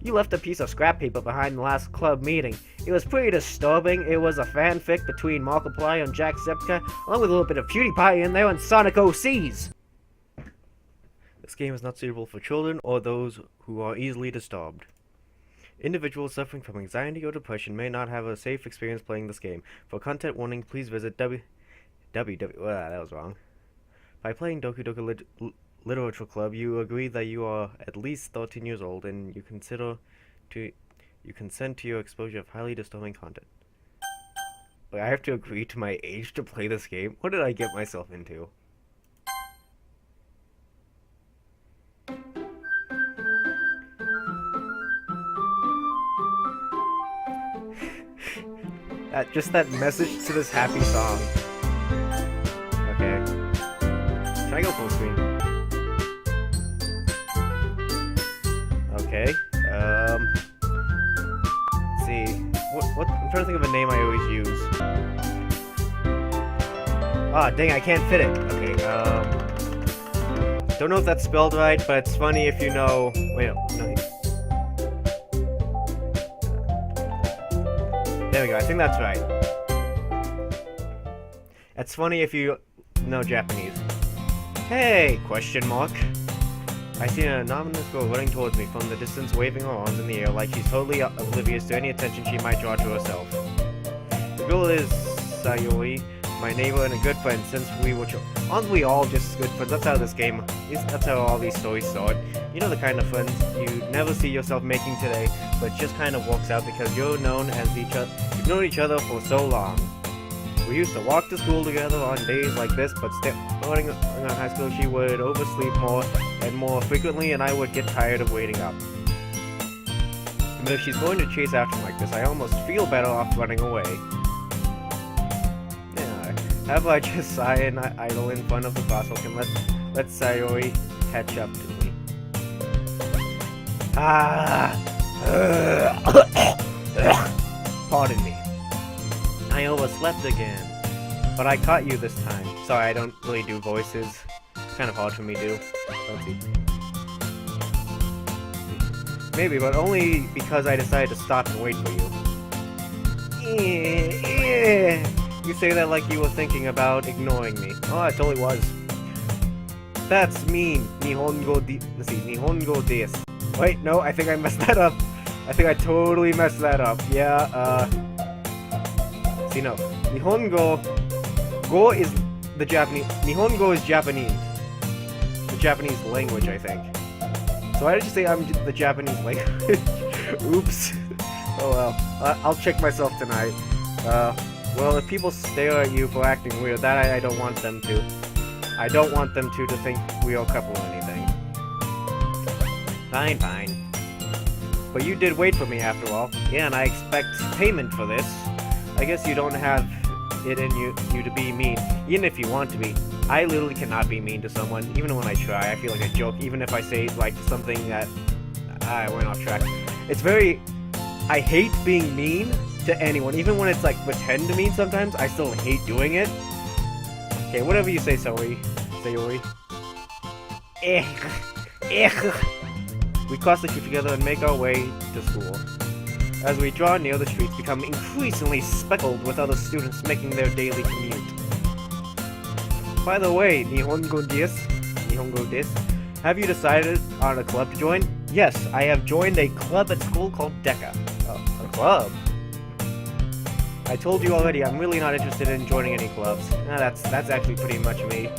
You left a piece of scrap paper behind the last club meeting. It was pretty disturbing. It was a fanfic between Markiplier and Jacksepticeye, along with a little bit of PewDiePie in there and Sonic OCs. This game is not suitable for children or those who are easily disturbed. Individuals suffering from anxiety or depression may not have a safe experience playing this game. For content warning, please visit that was wrong. By playing Doki-Doki Literature Club, you agree that you are at least 13 years old and you consent to your exposure of highly disturbing content. Wait, I have to agree to my age to play this game? What did I get myself into? Just that message to this happy song. Okay. Can I go full screen? Okay. Let's see. What? I'm trying to think of a name I always use. Ah, dang! I can't fit it. Okay. Don't know if that's spelled right, but it's funny if you know. Wait, no. There we go, I think that's right. It's funny if you know Japanese. Hey! Question mark. I see an anonymous girl running towards me from the distance, waving her arms in the air like she's totally oblivious to any attention she might draw to herself. The girl is Sayori, my neighbor and a good friend since we were aren't we all just good friends? That's how this game is. That's how all these stories start. You know the kind of friends you never see yourself making today, but just kind of works out because you've known each other for so long. We used to walk to school together on days like this, but starting in high school she would oversleep more and more frequently and I would get tired of waiting up. But if she's going to chase after me like this, I almost feel better off running away. Have I just sigh and idle in front of the crosswalk and let Sayori catch up to me. Pardon me. I overslept again. But I caught you this time. Sorry, I don't really do voices. It's kind of hard for me to do. Let's see. Maybe, but only because I decided to stop and wait for you. You say that like you were thinking about ignoring me. Oh, I totally was. That's mean. Nihongo desu. Wait, no, I think I messed that up. I think I totally messed that up. Yeah, see, no. Nihongo is the Japanese. Nihongo is Japanese. The Japanese language, I think. So why did you say I'm the Japanese language? Oops. Oh well. I'll check myself tonight. Well, if people stare at you for acting weird, that I don't want them to. I don't want them to think we are a couple or anything. Fine. But you did wait for me after all. Yeah, and I expect payment for this. I guess you don't have it in you to be mean, even if you want to be. I literally cannot be mean to someone, even when I try. I feel like a joke, even if I say, like, something that... I went off track. It's very... I hate being mean to anyone, even when it's like pretend to mean sometimes, I still hate doing it. Okay, whatever you say, Sayori. We cross the street together and make our way to school. As we draw near, the streets become increasingly speckled with other students making their daily commute. By the way, Nihongo desu, have you decided on a club to join? Yes, I have joined a club at school called Deca. A club? I told you already, I'm really not interested in joining any clubs. Nah, that's actually pretty much me.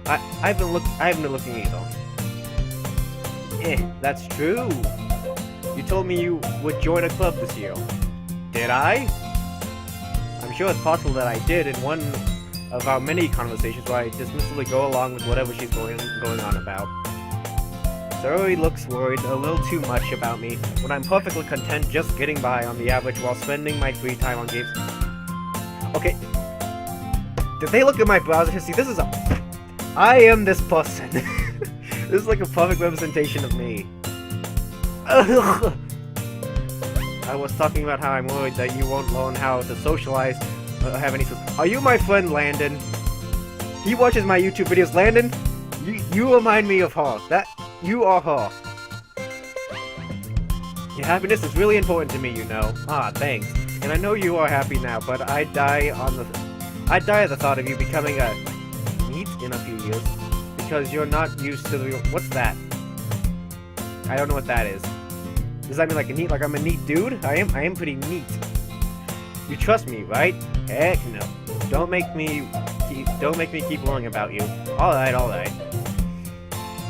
I haven't been looking either. That's true. You told me you would join a club this year. Did I? I'm sure it's possible that I did in one of our many conversations where I dismissively go along with whatever she's going on about. Sayori looks worried a little too much about me, when I'm perfectly content just getting by on the average while spending my free time on games. Okay. Did they look at my browser history? This is a... I am this person. This is like a perfect representation of me. Ugh. I was talking about how I'm worried that you won't learn how to socialize or have any... Are you my friend, Landon? He watches my YouTube videos. Landon, you remind me of her. You are her. Your happiness is really important to me, you know. Ah, thanks. And I know you are happy now, but I'd die at the thought of you becoming a neat in a few years. Because you're not used to the... What's that? I don't know what that is. Does that mean like a neat, like I'm a neat dude? I am pretty neat. You trust me, right? Heck no. Don't make me keep worrying about you. Alright.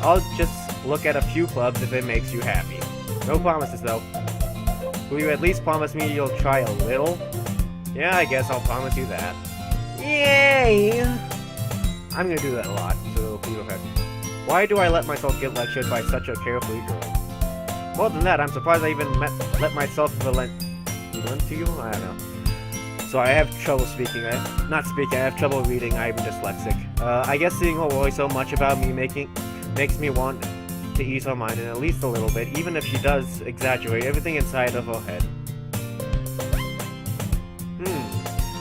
I'll just look at a few clubs if it makes you happy. No promises though. Will you at least promise me you'll try a little? Yeah, I guess I'll promise you that. Yay! I'm gonna do that a lot, so please don't have. Why do I let myself get lectured by such a carefree girl? More than that, I'm surprised I even let myself relent to you? I don't know. So I have trouble speaking. I have trouble reading. I'm dyslexic. I guess seeing her worry so much about me makes me want to ease her mind in at least a little bit, even if she does exaggerate everything inside of her head.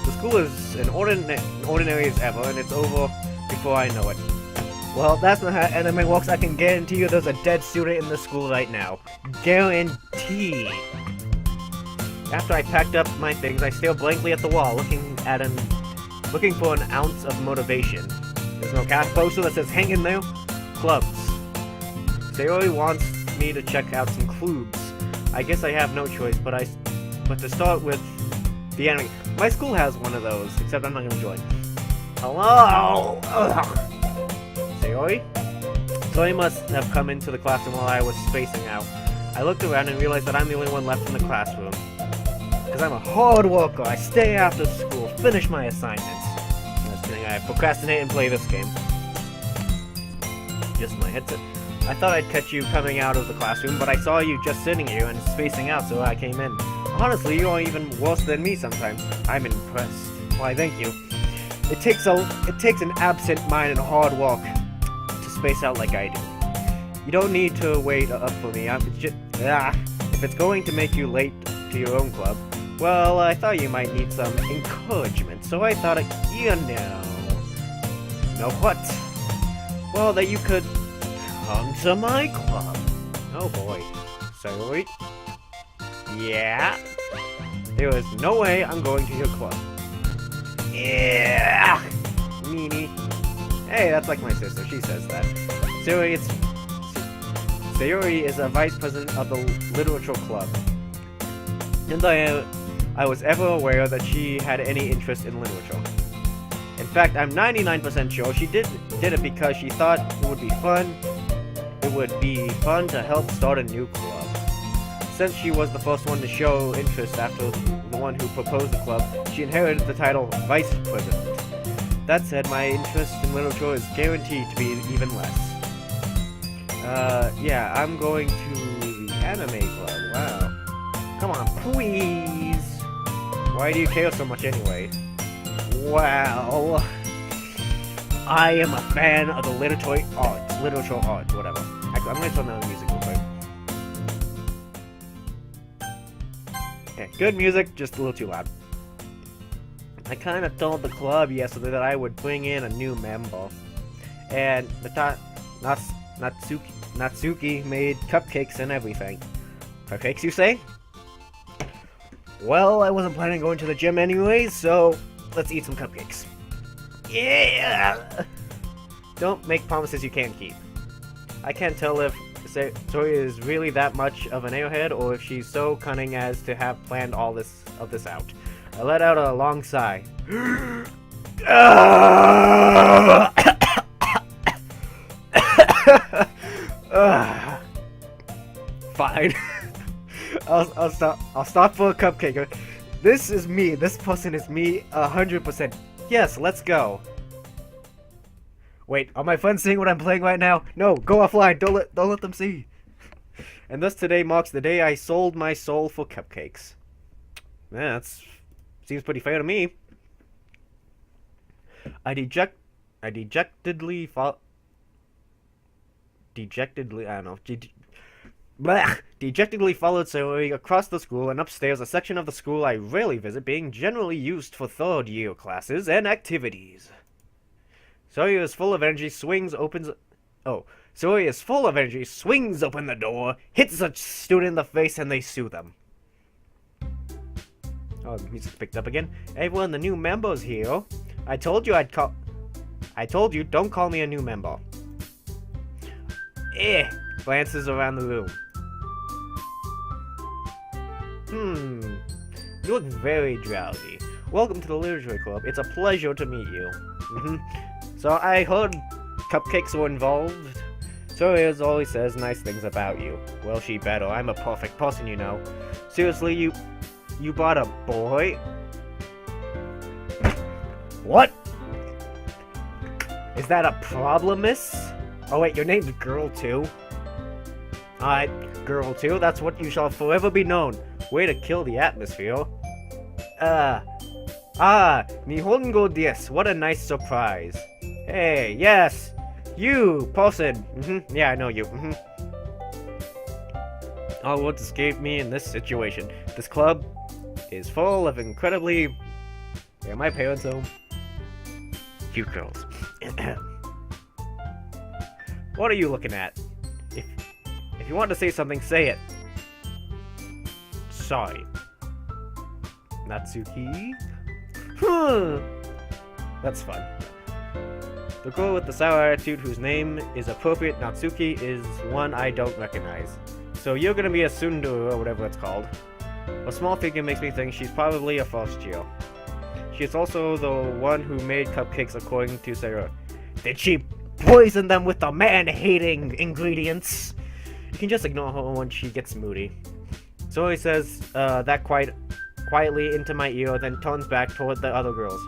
The school is an ordinary as ever, and it's over before I know it. Well, that's not how anime works. I can guarantee you there's a dead student in the school right now. Guarantee. After I packed up my things, I stared blankly at the wall, looking for an ounce of motivation. There's no cast poster that says "Hang in there." Clubs. Sayori wants me to check out some clubs. I guess I have no choice, but to start with the anime. My school has one of those, except I'm not gonna join. Hello. Ugh. Sayori? Sayori must have come into the classroom while I was spacing out. I looked around and realized that I'm the only one left in the classroom. Because I'm a hard worker, I stay after school, finish my assignments. Just kidding, I procrastinate and play this game. Just my headset. I thought I'd catch you coming out of the classroom, but I saw you just sitting here and spacing out, so I came in. Honestly, you are even worse than me sometimes. I'm impressed. Why, thank you. It takes an absent mind and hard work to space out like I do. You don't need to wait up for me. If it's going to make you late to your own club, well, I thought you might need some encouragement, so I thought, you know what? Well, that you could come to my club. Oh boy. Sorry. Yeah? There is no way I'm going to your club. Yeah! Meanie. Hey, that's like my sister. She says that. Sayori is a vice president of the Literature Club. And I was ever aware that she had any interest in literature. In fact, I'm 99% sure she did it because she thought it would be fun. It would be fun to help start a new club. Since she was the first one to show interest after the one who proposed the club, she inherited the title Vice President. That said, my interest in literature is guaranteed to be even less. Yeah, I'm going to the anime club. Wow. Come on, please! Why do you care so much anyway? Well, I am a fan of the literature arts, whatever. Actually, I'm gonna turn down the music real quick. Okay, good music, just a little too loud. I kind of told the club yesterday that I would bring in a new member, and Natsuki made cupcakes and everything. Cupcakes, you say? Well, I wasn't planning on going to the gym anyway, so let's eat some cupcakes. Yeah! Don't make promises you can't keep. I can't tell if Sayori is really that much of an airhead, or if she's so cunning as to have planned all this out. I let out a long sigh. Fine. I'll stop for a cupcake. This is me. This person is me 100%. Yes, let's go. Wait, are my friends seeing what I'm playing right now? No, go offline. Don't let them see. And thus today marks the day I sold my soul for cupcakes. Yeah, seems pretty fair to me. I dejectedly followed Sayori across the school and upstairs, a section of the school I rarely visit, being generally used for third-year classes and activities. Sayori is full of energy, swings, opens Zoe is full of energy, swings open the door, hits a student in the face, and they sue them. Oh, the music's picked up again. Everyone, the new member's here. I told you, don't call me a new member. Glances around the room. You look very drowsy. Welcome to the Literature Club. It's a pleasure to meet you. So I heard cupcakes were involved. Zoe always says nice things about you. Well, she better. I'm a perfect person, you know. Seriously, you brought a boy? What? Is that a problem, miss? Oh wait, your name's Girl 2? Alright, Girl 2, that's what you shall forever be known. Way to kill the atmosphere. Nihongo desu, what a nice surprise. Hey, yes, you, person. Yeah, I know you. All words escape me in this situation. This club is full of incredibly... Yeah, my parents' home. Cute girls. What are you looking at? If you want to say something, say it. Sorry. Natsuki? That's fun. The girl with the sour attitude whose name is appropriate Natsuki is one I don't recognize. So you're gonna be a tsundere or whatever it's called. A small figure makes me think she's probably a first year. She is also the one who made cupcakes according to Sarah. Did she poison them with the man-hating ingredients? You can just ignore her when she gets moody. Zoe says that quietly into my ear, then turns back toward the other girls.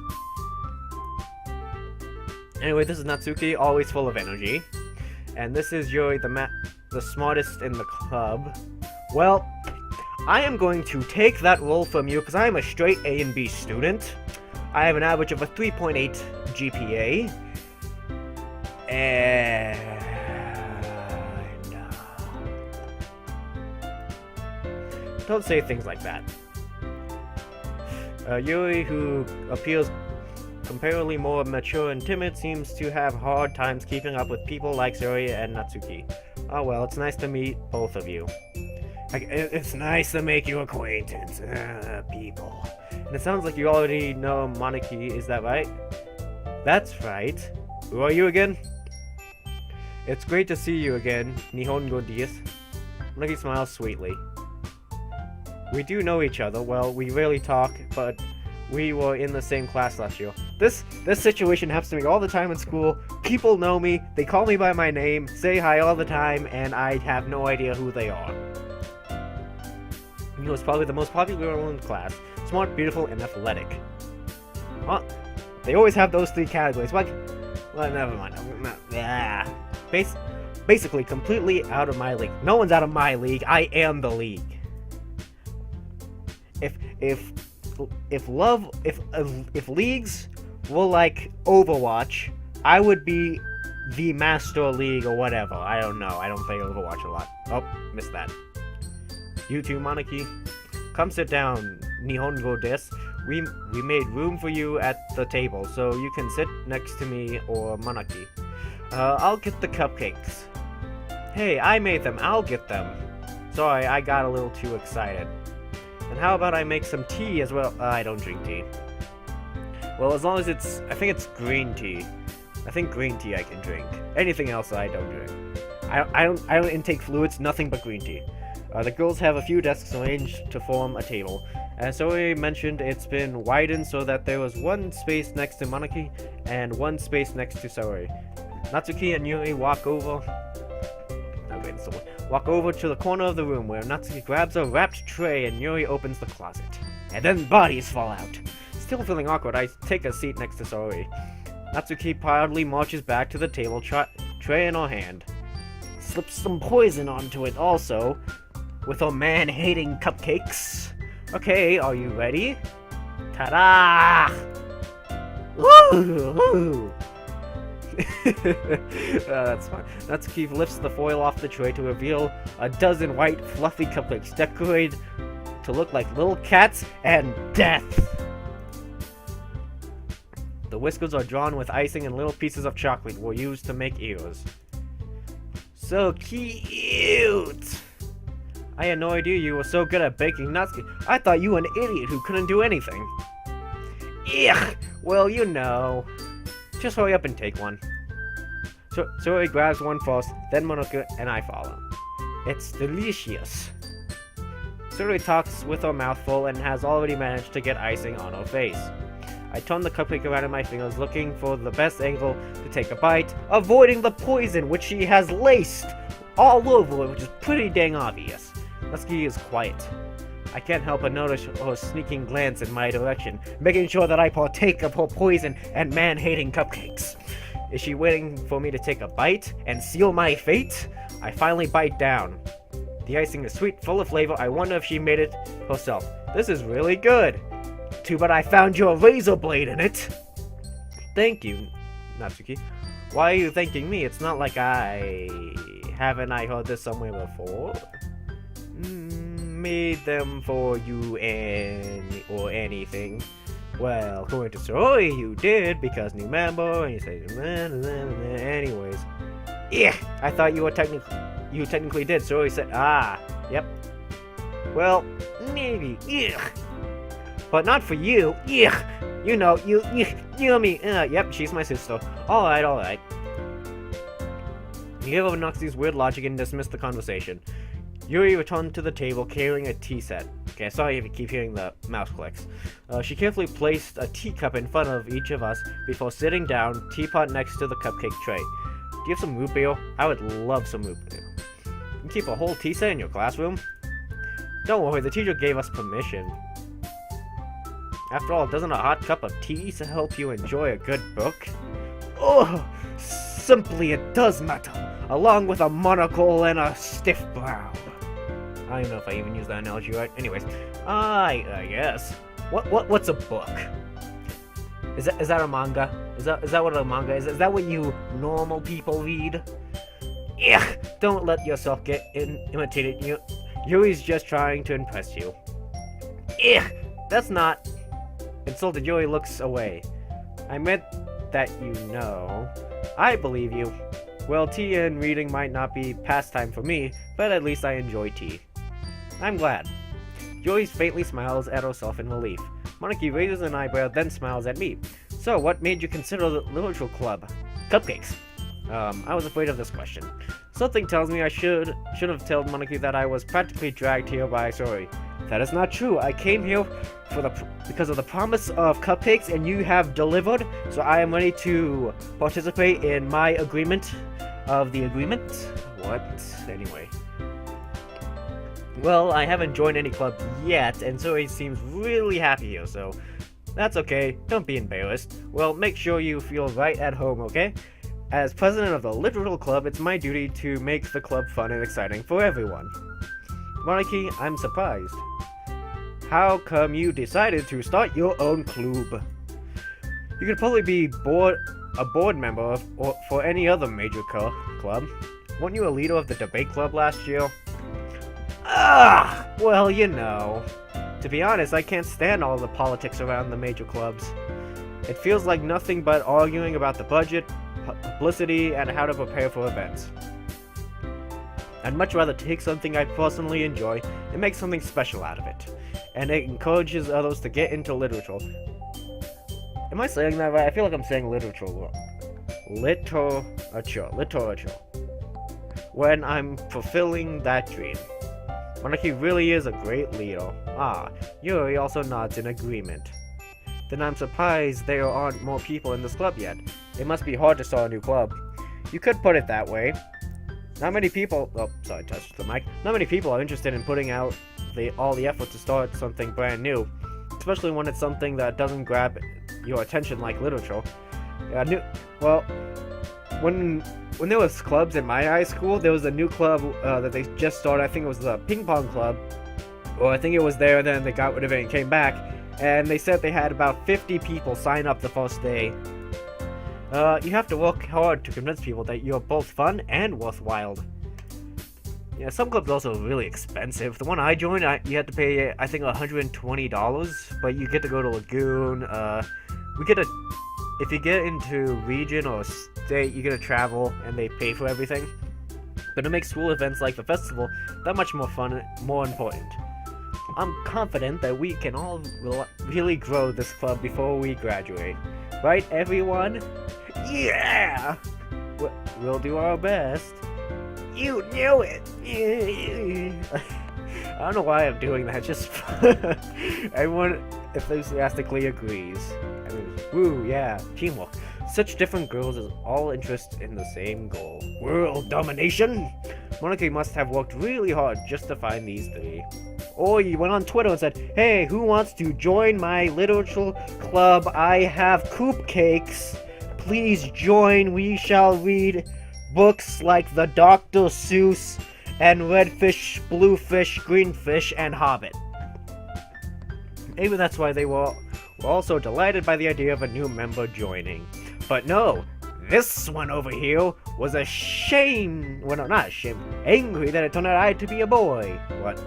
Anyway, this is Natsuki, always full of energy. And this is Yuri, the smartest in the club. Well, I am going to take that role from you because I am a straight A and B student. I have an average of a 3.8 GPA. And... don't say things like that. Yuri, who appears comparatively more mature and timid, seems to have hard times keeping up with people like Zoe and Natsuki. Oh well, it's nice to meet both of you. It's nice to make your acquaintance, people. And it sounds like you already know Moniki, is that right? That's right. Who are you again? It's great to see you again, Nihongo desu. Moniki smiles sweetly. We do know each other. Well, we rarely talk, but we were in the same class last year. This situation happens to me all the time in school. People know me, they call me by my name, say hi all the time, and I have no idea who they are. He was probably the most popular one in the class. Smart, beautiful, and athletic. Huh? They always have those three categories. Like, well, never mind. Basically, completely out of my league. No one's out of my league. I am the league. If leagues were like Overwatch, I would be the Master League or whatever. I don't know. I don't play Overwatch a lot. Oh, missed that. You too, Moniki. Come sit down, Nihongo desu. We made room for you at the table, so you can sit next to me or Moniki. I'll get the cupcakes. Hey, I made them. I'll get them. Sorry, I got a little too excited. And how about I make some tea as well? I don't drink tea. Well, as long as I think it's green tea. I think green tea I can drink. Anything else I don't drink. I don't intake fluids, nothing but green tea. The girls have a few desks arranged to form a table. As Zoe mentioned, it's been widened so that there was one space next to Moniki and one space next to Zoe. Natsuki and Yuri walk over to the corner of the room where Natsuki grabs a wrapped tray and Yuri opens the closet. And then bodies fall out. Still feeling awkward, I take a seat next to Zoe. Natsuki proudly marches back to the table, tray in her hand. Slips some poison onto it also, with her man-hating cupcakes. Okay, are you ready? Ta-da! Woo! That's fine. Natsuki lifts the foil off the tray to reveal a dozen white, fluffy cupcakes decorated to look like little cats and death. The whiskers are drawn with icing and little pieces of chocolate were used to make ears. So cute! I had no idea you were so good at baking nuts. I thought you were an idiot who couldn't do anything. Ugh! Well, you know. Just hurry up and take one. So he grabs one first, then Monoka and I follow. It's delicious. Suri talks with her mouth full and has already managed to get icing on her face. I turn the cupcake around in my fingers, looking for the best angle to take a bite, avoiding the poison which she has laced all over it, which is pretty dang obvious. Natsuki is quiet. I can't help but notice her sneaking glance in my direction, making sure that I partake of her poison and man-hating cupcakes. Is she waiting for me to take a bite and seal my fate? I finally bite down. The icing is sweet, full of flavor. I wonder if she made it herself. This is really good. Too bad I found your razor blade in it. Thank you, Natsuki. Why are you thanking me? It's not like haven't I heard this somewhere before? Made them for you or anything. Well, according to story, you did because new member, and you say, anyways. Yeah, I thought you technically did. Story said, yep. Well, maybe. Yeah. But not for you. Yeah. You know me. Yep, she's my sister. Alright. You give over Noxie's weird logic and dismiss the conversation. Yuri returned to the table carrying a tea set. Okay, sorry if you keep hearing the mouse clicks. She carefully placed a teacup in front of each of us before sitting down, teapot next to the cupcake tray. Do you have some root beer? I would love some root beer. You keep a whole tea set in your classroom? Don't worry, the teacher gave us permission. After all, doesn't a hot cup of tea help you enjoy a good book? Oh, simply it does matter, along with a monocle and a stiff brow. I don't know if I even used that analogy right. Anyways, I guess. What's a book? Is that a manga? Is that what a manga is? Is that what you normal people read? Yeah, don't let yourself get imitated. Yuri's just trying to impress you. Yeah, that's not. Insulted Yuri looks away. I meant that you know. I believe you. Well, tea and reading might not be pastime for me, but at least I enjoy tea. I'm glad. Yuri faintly smiles at herself in relief. Monarchy raises an eyebrow, then smiles at me. So, what made you consider the literature club? Cupcakes. I was afraid of this question. Something tells me I should have told Monarchy that I was practically dragged here by Sori. That is not true. I came here because of the promise of cupcakes, and you have delivered, so I am ready to participate in my agreement of the agreement? What? Anyway. Well, I haven't joined any club yet, and Sori seems really happy here, so that's okay. Don't be embarrassed. Well, make sure you feel right at home, okay? As president of the Literature Club, it's my duty to make the club fun and exciting for everyone. Monarchy, I'm surprised. How come you decided to start your own club? You could probably be a board member for any other major club. Weren't you a leader of the debate club last year? Well, you know. To be honest, I can't stand all the politics around the major clubs. It feels like nothing but arguing about the budget, publicity, and how to prepare for events. I'd much rather take something I personally enjoy and make something special out of it. And it encourages others to get into literature. Am I saying that right? I feel like I'm saying literature wrong. Literature. When I'm fulfilling that dream. Monarchy really is a great leader. Yuri also nods in agreement. Then I'm surprised there aren't more people in this club yet. It must be hard to start a new club. You could put it that way. Not many people... Oh, sorry, touched the mic. Not many people are interested in putting out all the effort to start something brand new. Especially when it's something that doesn't grab your attention like literature. When there was clubs in my high school, there was a new club that they just started. I think it was the ping pong club. Or I think it was there, then they got rid of it and came back. And they said they had about 50 people sign up the first day. You have to work hard to convince people that you're both fun and worthwhile. Yeah, some clubs are also really expensive. The one I joined, you had to pay, I think, $120, but you get to go to Lagoon. If you get into region or state, you get to travel, and they pay for everything. Gonna make school events like the festival that much more fun and more important. I'm confident that we can all really grow this club before we graduate. Right, everyone? Yeah! We'll do our best. You knew it! I don't know why I'm doing that, just everyone enthusiastically agrees. I mean, woo, yeah, teamwork. Such different girls as all interest in the same goal. World domination! Monica must have worked really hard just to find these three. Or you went on Twitter and said, hey, who wants to join my literature club? I have coop cakes. Please join. We shall read books like the Dr. Seuss and Redfish, Bluefish, Greenfish, and Hobbit. Maybe that's why they were also delighted by the idea of a new member joining. But no, this one over here was ashamed, well no, not ashamed, angry that it turned out I had to be a boy. What?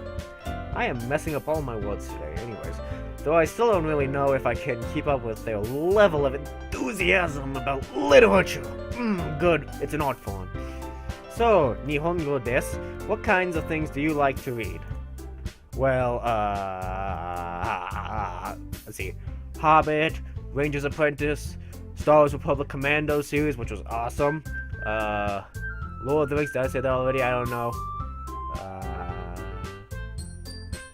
I am messing up all my words today, anyways. Though I still don't really know if I can keep up with their level of enthusiasm about literature. Good, it's an art form. So, Nihongo desu, what kinds of things do you like to read? Well, let's see. Hobbit, Ranger's Apprentice, Star Wars Republic Commando series, which was awesome. Lord of the Rings, did I say that already? I don't know.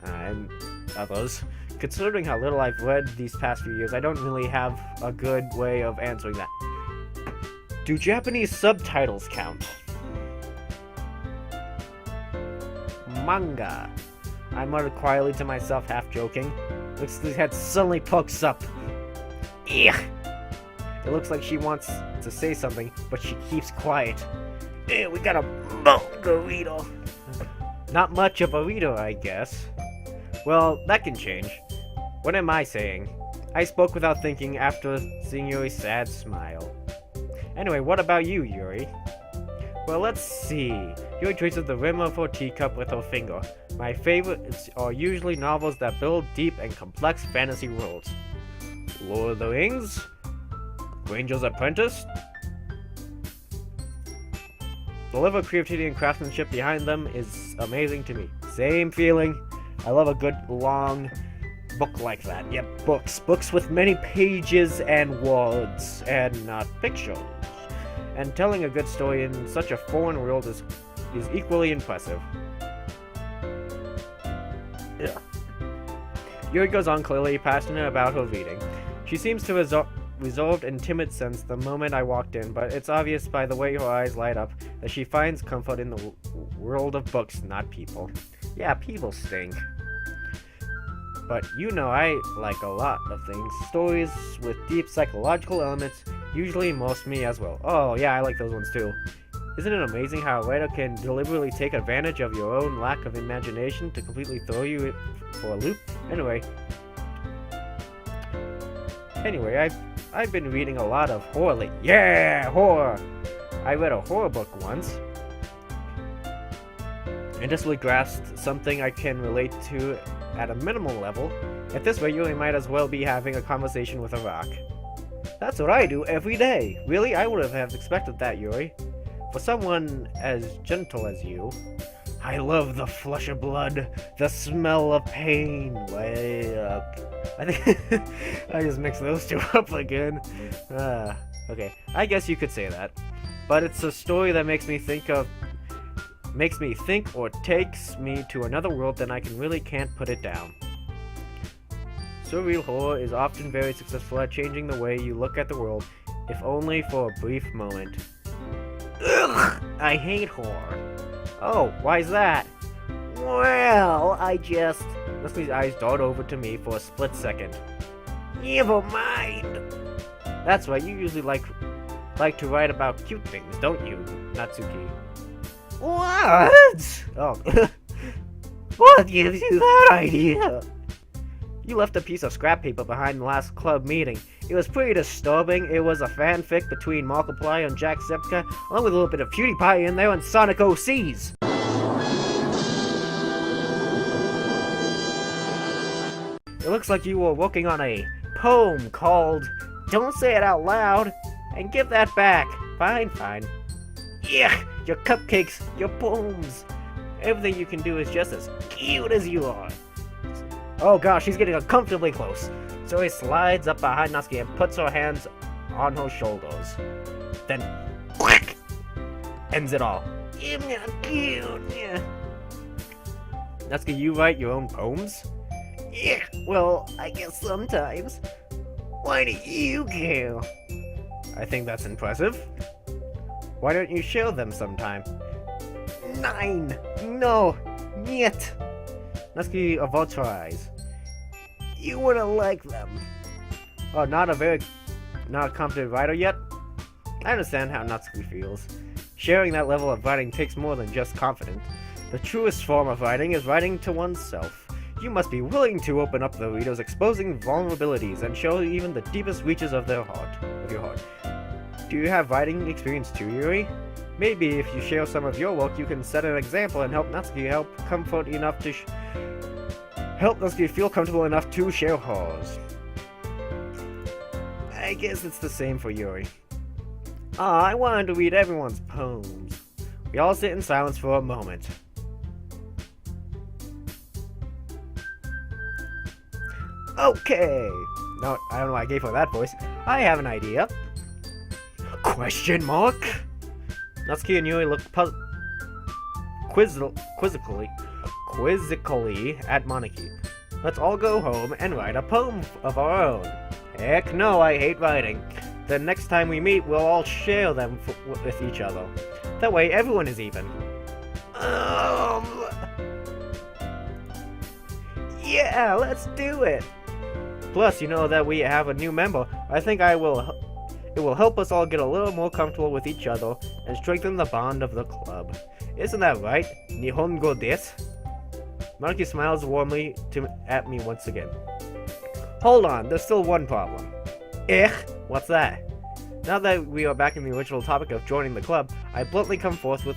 And others. Considering how little I've read these past few years, I don't really have a good way of answering that. Do Japanese subtitles count? Manga. I muttered quietly to myself, half joking. Looks like his head suddenly pokes up. Eek! It looks like she wants to say something, but she keeps quiet. We got a manga reader. Not much of a reader, I guess. Well, that can change. What am I saying? I spoke without thinking after seeing Yuri's sad smile. Anyway, what about you, Yuri? Well, let's see. Yuri traces the rim of her teacup with her finger. My favorites are usually novels that build deep and complex fantasy worlds. Lord of the Rings? Ranger's Apprentice? The level of creativity and craftsmanship behind them is amazing to me. Same feeling. I love a good long book like that. Yep, books. Books with many pages and words, and not pictures. And telling a good story in such a foreign world is equally impressive. Yeah. Yuri goes on, clearly passionate about her reading. She seems to reserved and timid since the moment I walked in, but it's obvious by the way her eyes light up that she finds comfort in the world of books, not people. Yeah, people stink. But you know I like a lot of things. Stories with deep psychological elements usually immerse me as well. Oh yeah, I like those ones too. Isn't it amazing how a writer can deliberately take advantage of your own lack of imagination to completely throw you for a loop? Anyway, I've been reading a lot of horror lately. Yeah, horror! I read a horror book once, and just really grasped something I can relate to at a minimal level. At this rate, you might as well be having a conversation with a rock. That's what I do every day. Really? I would have expected that, Yuri. For someone as gentle as you, I love the flush of blood, the smell of pain. Way up. I think I just mixed those two up again. Okay, I guess you could say that. But it's a story that makes me think or takes me to another world that I can't put it down. Surreal horror is often very successful at changing the way you look at the world, if only for a brief moment. Ugh! I hate horror. Oh, why's that? Well, Leslie's eyes dart over to me for a split second. Never mind. That's right, you usually like to write about cute things, don't you, Natsuki? What? Oh. What gives you that idea? You left a piece of scrap paper behind the last club meeting. It was pretty disturbing. It was a fanfic between Markiplier and Jack Zepka, along with a little bit of PewDiePie in there and Sonic OCs. It looks like you were working on a poem called Don't Say It Out Loud, and give that back. Fine. Yeah, your cupcakes, your poems. Everything you can do is just as cute as you are. Oh gosh, she's getting uncomfortably close. So he slides up behind Natsuki and puts her hands on her shoulders. Then, whack! Ends it all. Natsuki, you write your own poems? Yeah, well, I guess sometimes. Why do you care? I think that's impressive. Why don't you share them sometime? 9! No! Niet! Natsuki averts her eyes. You wouldn't like them. Oh, not a confident writer yet? I understand how Natsuki feels. Sharing that level of writing takes more than just confidence. The truest form of writing is writing to oneself. You must be willing to open up the readers, exposing vulnerabilities, and show even the deepest reaches of your heart. Do you have writing experience too, Yuri? Maybe if you share some of your work, you can set an example and help Natsuki help Natsuki feel comfortable enough to share hers. I guess it's the same for Yuri. I wanted to read everyone's poems. We all sit in silence for a moment. Okay. No, I don't know why I gave her that voice. I have an idea. Question mark? Natsuki and Yui look quizzically at Moniki. Let's all go home and write a poem of our own. Heck no, I hate writing. The next time we meet, we'll all share them with each other. That way, everyone is even. Yeah, let's do it! Plus, you know that we have a new member. I think it will help us all get a little more comfortable with each other and strengthen the bond of the club. Isn't that right? Nihongo desu? Moniki smiles warmly at me once again. Hold on, there's still one problem. What's that? Now that we are back in the original topic of joining the club, I bluntly come forth with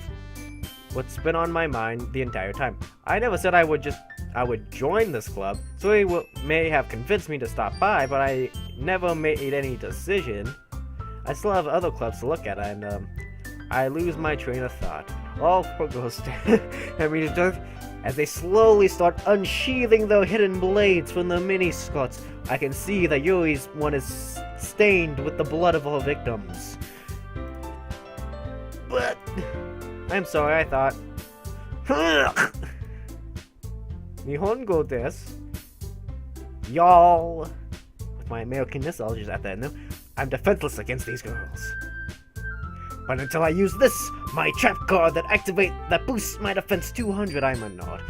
what's been on my mind the entire time. I never said I would join this club, so he may have convinced me to stop by, but I never made any decision. I still have other clubs to look at, and I lose my train of thought. All four girls as they slowly start unsheathing their hidden blades from the mini-skirts. I can see that Yuri's one is stained with the blood of her victims. But I'm sorry, I thought. Nihongo desu. Y'all. With my Americanness, I'll just add that in there. I'm defenseless against these girls. But until I use this, my trap card that boosts my defense 200, I'm a nod.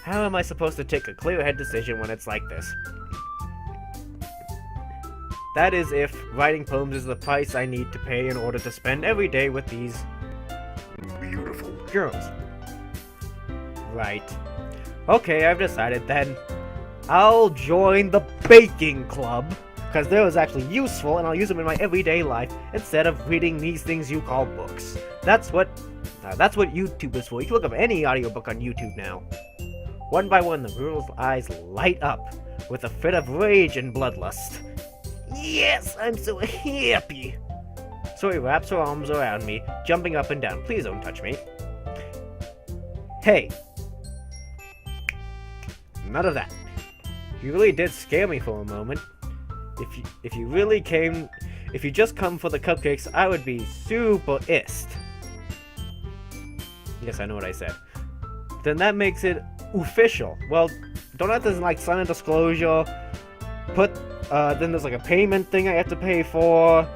How am I supposed to take a clear-head decision when it's like this? That is if writing poems is the price I need to pay in order to spend every day with these beautiful girls. Right. Okay, I've decided then. I'll join the baking club, because they're actually useful and I'll use them in my everyday life instead of reading these things you call books. That's what YouTube is for. You can look up any audiobook on YouTube now. One by one, the girl's eyes light up with a fit of rage and bloodlust. Yes, I'm so happy! So he wraps her arms around me, jumping up and down. Please don't touch me. Hey. None of that. You really did scare me for a moment. If you just come for the cupcakes, I would be super pissed. Yes, I know what I said. Then that makes it official. Well, don't have to like sign a disclosure. Then there's like a payment thing I have to pay for,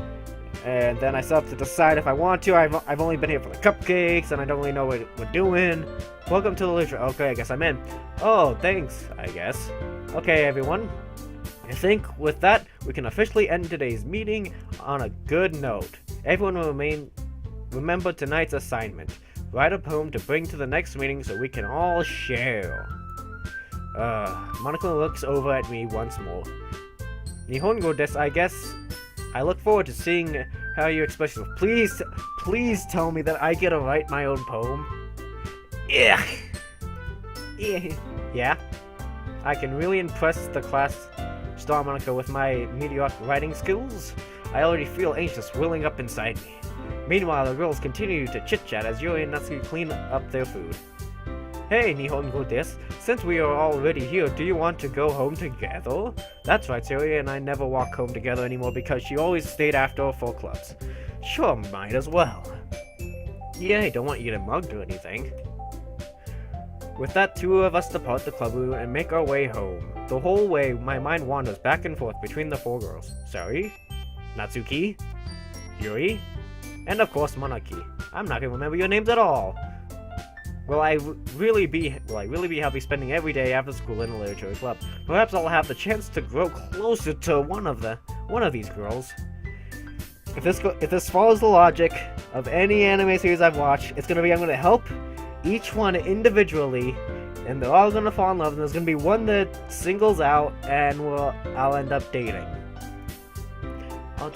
and then I still have to decide if I want to. I've only been here for the cupcakes, and I don't really know what we're doing. Welcome to the literature. Okay, I guess I'm in. Oh, thanks. I guess. Okay, everyone. I think with that, we can officially end today's meeting on a good note. Everyone will remember tonight's assignment. Write a poem to bring to the next meeting so we can all share. Monica looks over at me once more. Nihongo desu, I guess. I look forward to seeing how you express yourself. Please tell me that I get to write my own poem. Yeah. Yeah. I can really impress the class star Monica with my mediocre writing skills. I already feel anxious welling up inside me. Meanwhile, the girls continue to chit-chat as Yuri and Natsuki clean up their food. Hey, Nihongo desu. Since we are already here, do you want to go home together? That's right, Yuri and I never walk home together anymore because she always stayed after for clubs. Sure, might as well. Yay, don't want you to mugged or anything. With that, two of us depart the club room and make our way home. The whole way, my mind wanders back and forth between the four girls. Sari, Natsuki, Yuri, and of course Monaki. I'm not gonna remember your names at all. Will I really be happy spending every day after school in a literature club? Perhaps I'll have the chance to grow closer to one of these girls. If this follows the logic of any anime series I've watched, it's gonna be I'm gonna help each one individually, and they're all gonna fall in love, and there's gonna be one that singles out, and I'll end up dating. I'll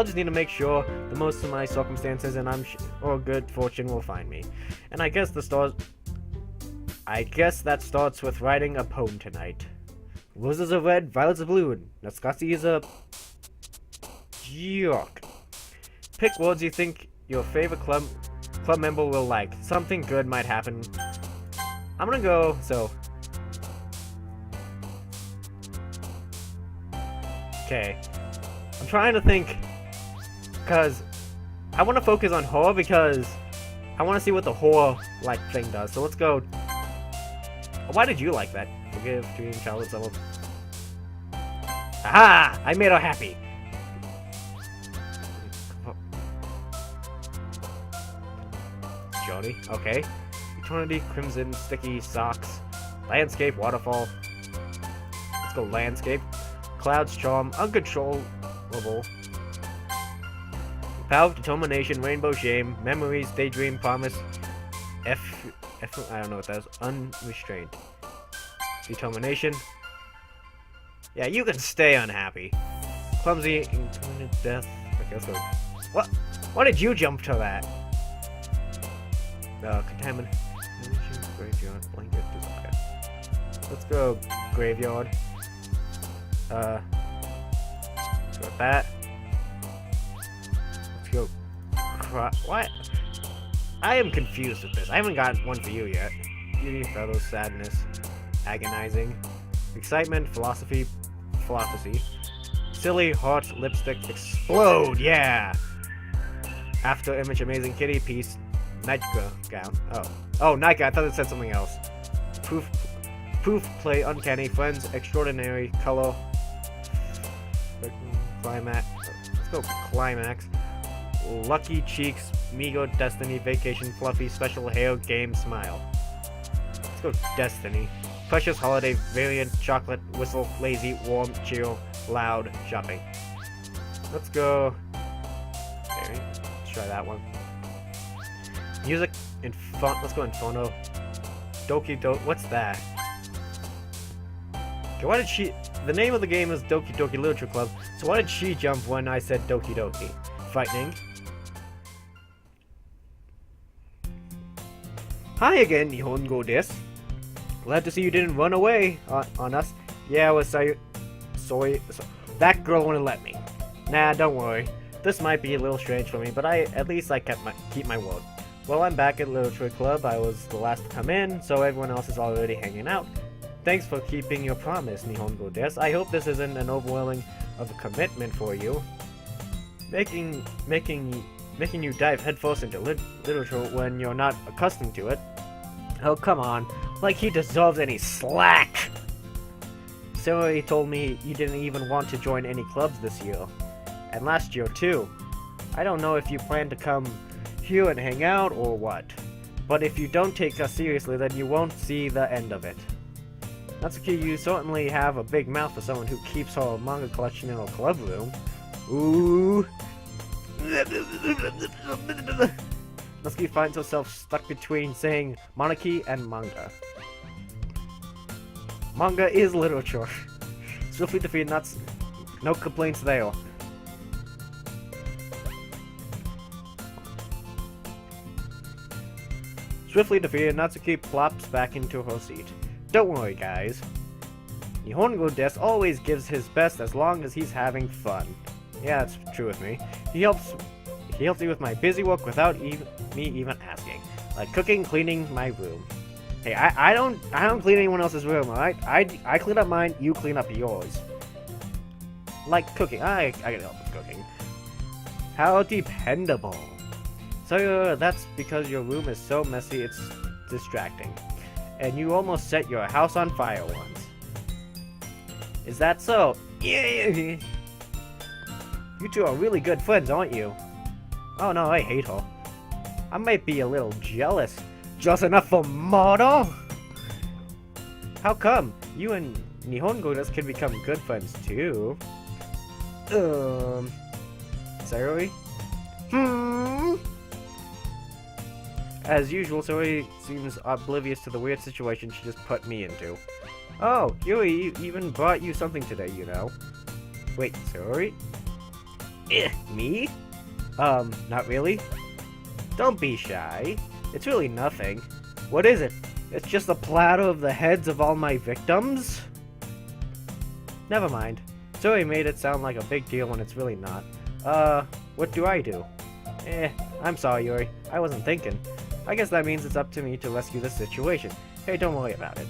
just need to make sure the most of my circumstances and or good fortune will find me. And I guess that starts with writing a poem tonight. Roses are red, violets are blue, and Natsuki is a jerk. Pick words you think your favorite club member will like. Something good might happen. I'm gonna go, okay. I'm trying to think, because I want to focus on horror, because I want to see what the horror-like thing does. So let's go. Why did you like that? Forgive, dream, childhood, level. Aha! I made her happy. Jody, okay. Eternity, crimson, sticky, socks. Landscape, waterfall. Let's go landscape. Clouds, charm, uncontrollable. Power, determination, rainbow, shame, memories, daydream, promise. I don't know what that is. Unrestrained. Determination. Yeah, you can stay unhappy. Clumsy, incarnate death. Okay, let's go. What? Why did you jump to that? Contamination, graveyard, blanket. Okay. Let's go graveyard. Let's go with that. Let's go. What? I am confused with this. I haven't got one for you yet. Beauty, feathers, sadness, agonizing, excitement, philosophy, silly, heart, lipstick, explode. Yeah. After image, amazing kitty, peace, nightgown. Oh, nightgown. I thought it said something else. Proof, play, uncanny, friends, extraordinary, color, climax. Let's go climax. Lucky cheeks, Migo, destiny, vacation, fluffy, special hair, game, smile. Let's go destiny. Precious, holiday, variant, chocolate, whistle, lazy, warm, chill, loud, shopping. Let's go. Okay, let's try that one. Music, let's go Inferno. Doki-Doki, what's that? Okay, why did she... The name of the game is Doki-Doki Literature Club, so why did she jump when I said Doki-Doki? Frightening. Hi again, Nihongo desu. Glad to see you didn't run away on us. Yeah, I was sorry. That girl wouldn't let me. Nah, don't worry. This might be a little strange for me, but at least I keep my word. Well, I'm back at Literature Club. I was the last to come in, so everyone else is already hanging out. Thanks for keeping your promise, Nihongo desu. I hope this isn't an overwhelming of a commitment for you. Making you dive headfirst into literature when you're not accustomed to it. Oh, come on. Like he deserves any slack! Sarah told me you didn't even want to join any clubs this year. And last year, too. I don't know if you plan to come here and hang out or what. But if you don't take us seriously, then you won't see the end of it. Natsuki, you certainly have a big mouth for someone who keeps her manga collection in her club room. Ooh. Natsuki finds herself stuck between saying monarchy and manga. Manga is literature. Swiftly defeat Natsuki. No complaints there. Swiftly defeated, Natsuki plops back into her seat. Don't worry, guys. Nihongo desu always gives his best as long as he's having fun. Yeah, that's true with me. He He helps me with my busy work without me even asking. Like cooking, cleaning my room. Hey, I don't clean anyone else's room, alright? I clean up mine, you clean up yours. Like cooking. I can help with cooking. How dependable. So that's because your room is so messy it's distracting. And you almost set your house on fire once. Is that so? Yeah. You two are really good friends, aren't you? Oh no, I hate her. I might be a little jealous. Just enough for murder? How come? You and Nihongo can become good friends too. Sayori? As usual, Sayori seems oblivious to the weird situation she just put me into. Oh, Yui even brought you something today, you know. Wait, Sayori? Me? Not really? Don't be shy. It's really nothing. What is it? It's just a platter of the heads of all my victims? Never mind. Sayori made it sound like a big deal when it's really not. What do I do? I'm sorry, Yuri. I wasn't thinking. I guess that means it's up to me to rescue the situation. Hey, don't worry about it.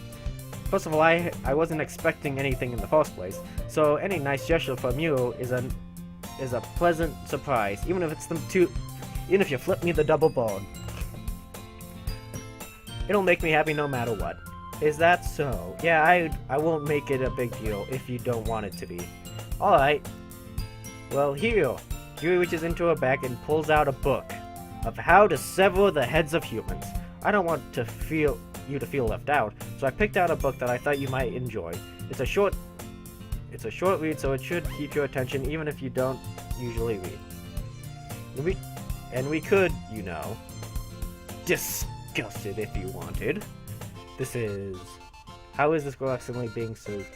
First of all, I wasn't expecting anything in the first place, so any nice gesture from you is a pleasant surprise, even if you flip me the double bone. It'll make me happy no matter what. Is that so? Yeah, I won't make it a big deal if you don't want it to be. Alright. Well, here. Yuri reaches into her bag and pulls out a book of how to sever the heads of humans. I don't want you to feel left out, so I picked out a book that I thought you might enjoy. It's a short read, so it should keep your attention even if you don't usually read. We could, you know, discuss it if you wanted. This is... How is this girl accidentally being so cute?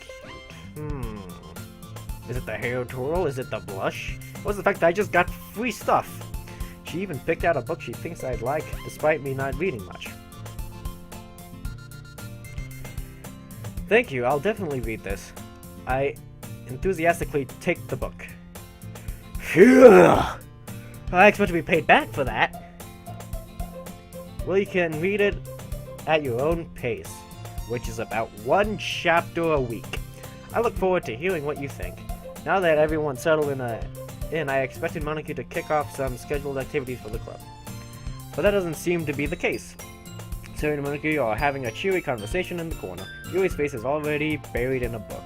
Is it the hair twirl? Is it the blush? What's the fact that I just got free stuff? She even picked out a book she thinks I'd like, despite me not reading much. Thank you, I'll definitely read this. I enthusiastically take the book. Phew! I expect to be paid back for that. Well, you can read it at your own pace, which is about one chapter a week. I look forward to hearing what you think. Now that everyone's settled in, I expected Monica to kick off some scheduled activities for the club. But that doesn't seem to be the case. Sari and Monica are having a cheery conversation in the corner. Yuri's face is already buried in a book.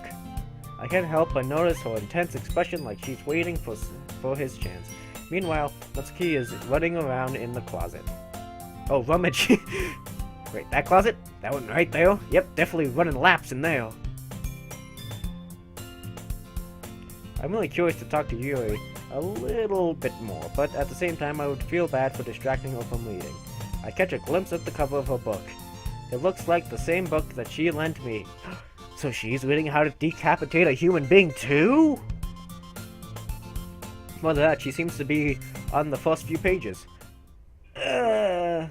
I can't help but notice her intense expression like she's waiting for his chance. Meanwhile, Natsuki is running around in the closet. Oh, rummage! Wait, that closet? That one right there? Yep, definitely running laps in there. I'm really curious to talk to Yuri a little bit more, but at the same time I would feel bad for distracting her from reading. I catch a glimpse at the cover of her book. It looks like the same book that she lent me. So she's reading how to decapitate a human being too? More than that, she seems to be on the first few pages. Good.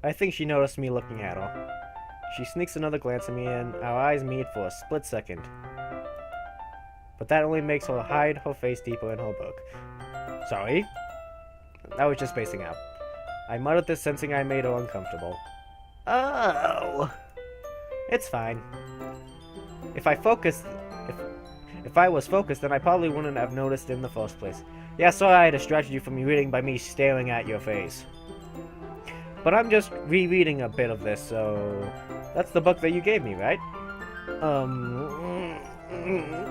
I think she noticed me looking at her. She sneaks another glance at me and our eyes meet for a split second. But that only makes her hide her face deeper in her book. Sorry? I was just spacing out. I muttered this, sensing I made her uncomfortable. Oh! It's fine. If I was focused, then I probably wouldn't have noticed in the first place. Yeah, sorry I distracted you from reading by me staring at your face. But I'm just rereading a bit of this, so... That's the book that you gave me, right?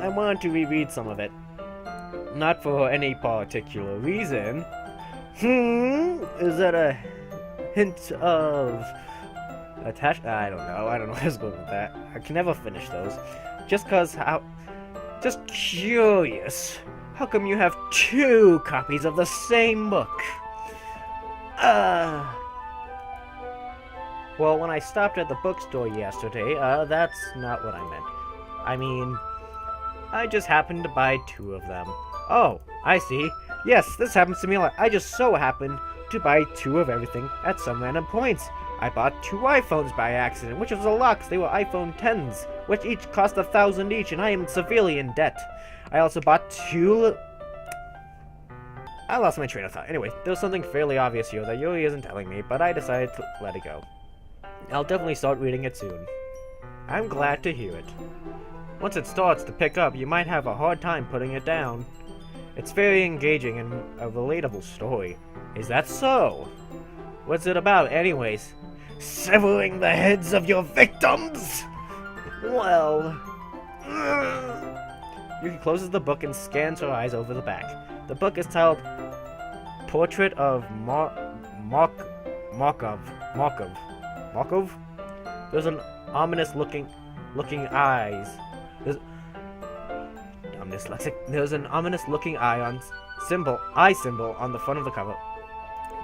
I wanted to reread some of it. Not for any particular reason. Is that a hint of... attached? I don't know where I was going with that. I can never finish those. Just curious. How come you have 2 copies of the same book? Well, when I stopped at the bookstore yesterday, that's not what I meant. I mean, I just happened to buy 2 of them. Oh, I see. Yes, this happens to me a lot. I just so happened to buy 2 of everything at some random points. I bought 2 iPhones by accident, which was a lot because they were iPhone 10s, which each cost $1,000 each, and I am severely in debt. I also bought 2 I lost my train of thought. Anyway, there was something fairly obvious here that Yuri isn't telling me, but I decided to let it go. I'll definitely start reading it soon. I'm glad to hear it. Once it starts to pick up, you might have a hard time putting it down. It's very engaging and a relatable story. Is that so? What's it about, anyways? Severing the heads of your victims? Well... Yuki closes the book and scans her eyes over the back. The book is titled Portrait of Markov. There's an ominous looking eyes. I'm dyslexic. There's an ominous looking eye symbol on the front of the cover.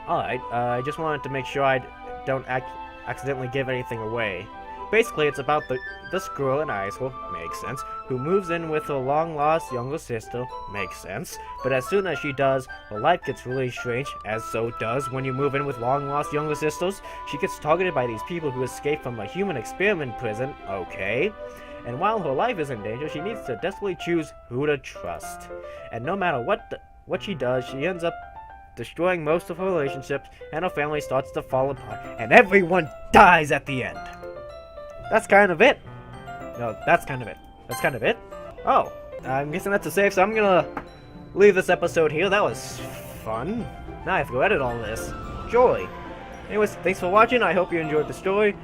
Alright, I just wanted to make sure I don't accidentally give anything away. Basically, it's about this girl in high school, makes sense, who moves in with her long-lost younger sister, makes sense, but as soon as she does, her life gets really strange, as so does when you move in with long-lost younger sisters. She gets targeted by these people who escaped from a human experiment prison, okay? And while her life is in danger, she needs to desperately choose who to trust. And no matter what she does, she ends up destroying most of her relationships, and her family starts to fall apart, and everyone dies at the end. That's kind of it. No, that's kind of it. That's kind of it? Oh, I'm guessing that's a save, so I'm gonna leave this episode here. That was fun. Now I have to edit all this. Joy. Anyways, thanks for watching. I hope you enjoyed the story.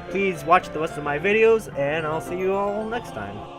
Please watch the rest of my videos, and I'll see you all next time.